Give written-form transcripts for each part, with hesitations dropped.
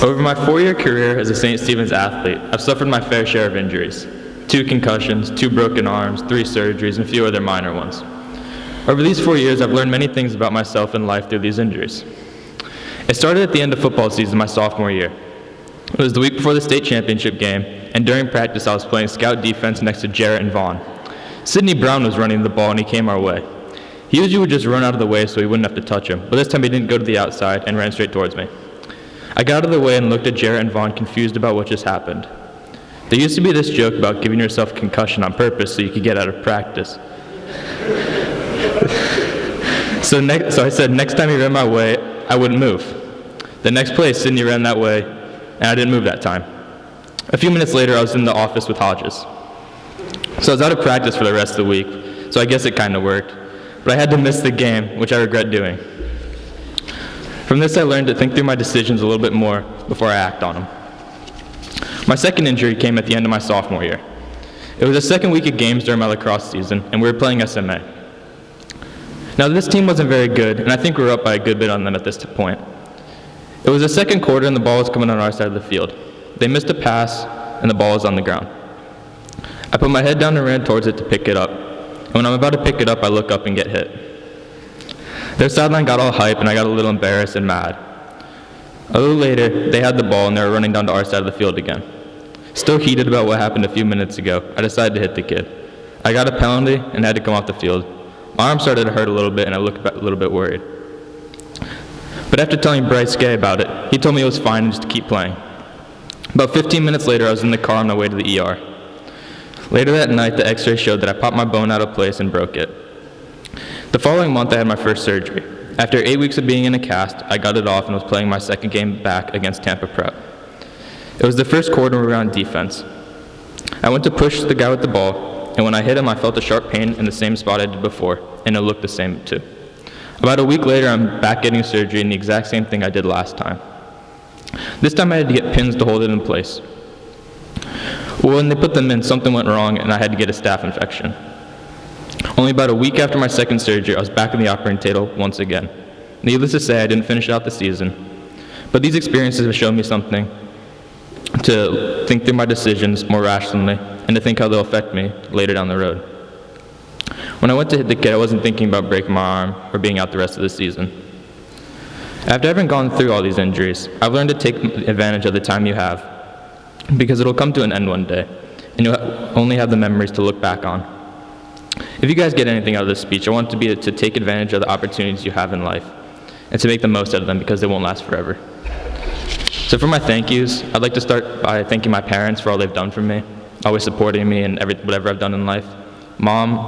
Over my 4-year career as a St. Stephen's athlete, I've suffered my fair share of injuries. 2 concussions, 2 broken arms, 3 surgeries, and a few other minor ones. Over these 4 years, I've learned many things about myself and life through these injuries. It started at the end of football season my sophomore year. It was the week before the state championship game, and during practice I was playing scout defense next to Jarrett and Vaughn. Sidney Brown was running the ball and he came our way. He usually would just run out of the way so we wouldn't have to touch him, but this time he didn't go to the outside and ran straight towards me. I got out of the way and looked at Jarrett and Vaughn confused about what just happened. There used to be this joke about giving yourself a concussion on purpose so you could get out of practice. So I said next time he ran my way, I wouldn't move. The next play, Sidney ran that way, and I didn't move that time. A few minutes later, I was in the office with Hodges. So I was out of practice for the rest of the week, so I guess it kind of worked. But I had to miss the game, which I regret doing. From this, I learned to think through my decisions a little bit more before I act on them. My second injury came at the end of my sophomore year. It was the second week of games during my lacrosse season, and we were playing SMA. Now, this team wasn't very good, and I think we were up by a good bit on them at this point. It was the second quarter, and the ball was coming on our side of the field. They missed a pass, and the ball was on the ground. I put my head down and ran towards it to pick it up. And when I'm about to pick it up, I look up and get hit. Their sideline got all hype, and I got a little embarrassed and mad. A little later, they had the ball, and they were running down to our side of the field again. Still heated about what happened a few minutes ago, I decided to hit the kid. I got a penalty and had to come off the field. My arm started to hurt a little bit, and I looked a little bit worried. But after telling Bryce Gay about it, he told me it was fine and just to keep playing. About 15 minutes later, I was in the car on my way to the ER. Later that night, the x-ray showed that I popped my bone out of place and broke it. The following month, I had my first surgery. After 8 weeks of being in a cast, I got it off and was playing my second game back against Tampa Prep. It was the first quarter and we were on defense. I went to push the guy with the ball, and when I hit him, I felt a sharp pain in the same spot I did before, and it looked the same too. About a week later, I'm back getting surgery and the exact same thing I did last time. This time I had to get pins to hold it in place. Well, when they put them in, something went wrong and I had to get a staph infection. Only about a week after my second surgery, I was back in the operating table once again. Needless to say, I didn't finish out the season. But these experiences have shown me something to think through my decisions more rationally and to think how they'll affect me later down the road. When I went to hit the kid, I wasn't thinking about breaking my arm or being out the rest of the season. After having gone through all these injuries, I've learned to take advantage of the time you have, because it'll come to an end one day, and you'll only have the memories to look back on. If you guys get anything out of this speech, I want it to be to take advantage of the opportunities you have in life, and to make the most out of them because they won't last forever. So for my thank yous, I'd like to start by thanking my parents for all they've done for me, always supporting me in whatever I've done in life. Mom,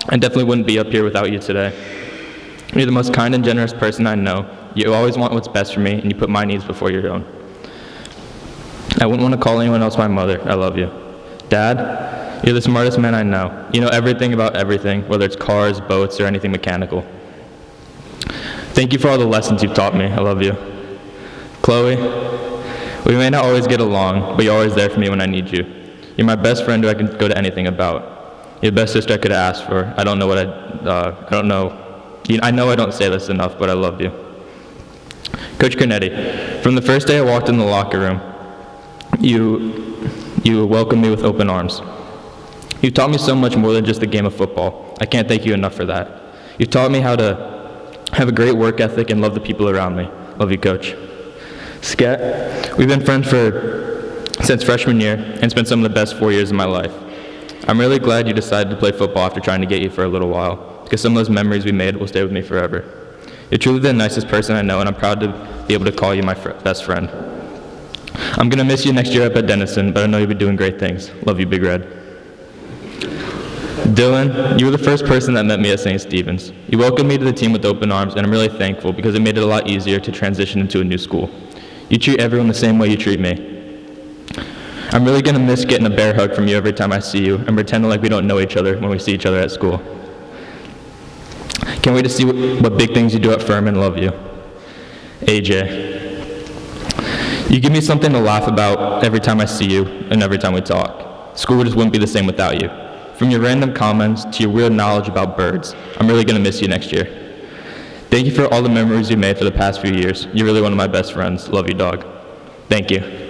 I definitely wouldn't be up here without you today. You're the most kind and generous person I know. You always want what's best for me, and you put my needs before your own. I wouldn't want to call anyone else my mother. I love you. Dad, you're the smartest man I know. You know everything about everything, whether it's cars, boats, or anything mechanical. Thank you for all the lessons you've taught me. I love you. Chloe, we may not always get along, but you're always there for me when I need you. You're my best friend who I can go to anything about. You're the best sister I could have asked for. I don't know what I know I don't say this enough, but I love you. Coach Cornetti, from the first day I walked in the locker room, you welcomed me with open arms. You taught me so much more than just the game of football. I can't thank you enough for that. You taught me how to have a great work ethic and love the people around me. Love you, Coach. Sket, we've been friends since freshman year and spent some of the best 4 years of my life. I'm really glad you decided to play football after trying to get you for a little while, because some of those memories we made will stay with me forever. You're truly the nicest person I know, and I'm proud to be able to call you my best friend. I'm going to miss you next year up at Denison, but I know you'll be doing great things. Love you, Big Red. Dylan, you were the first person that met me at St. Stephen's. You welcomed me to the team with open arms, and I'm really thankful because it made it a lot easier to transition into a new school. You treat everyone the same way you treat me. I'm really going to miss getting a bear hug from you every time I see you and pretending like we don't know each other when we see each other at school. Can't wait to see what big things you do at Furman. Love you. AJ, you give me something to laugh about every time I see you and every time we talk. School just wouldn't be the same without you. From your random comments to your weird knowledge about birds, I'm really going to miss you next year. Thank you for all the memories you made for the past few years. You're really one of my best friends. Love you, dog. Thank you.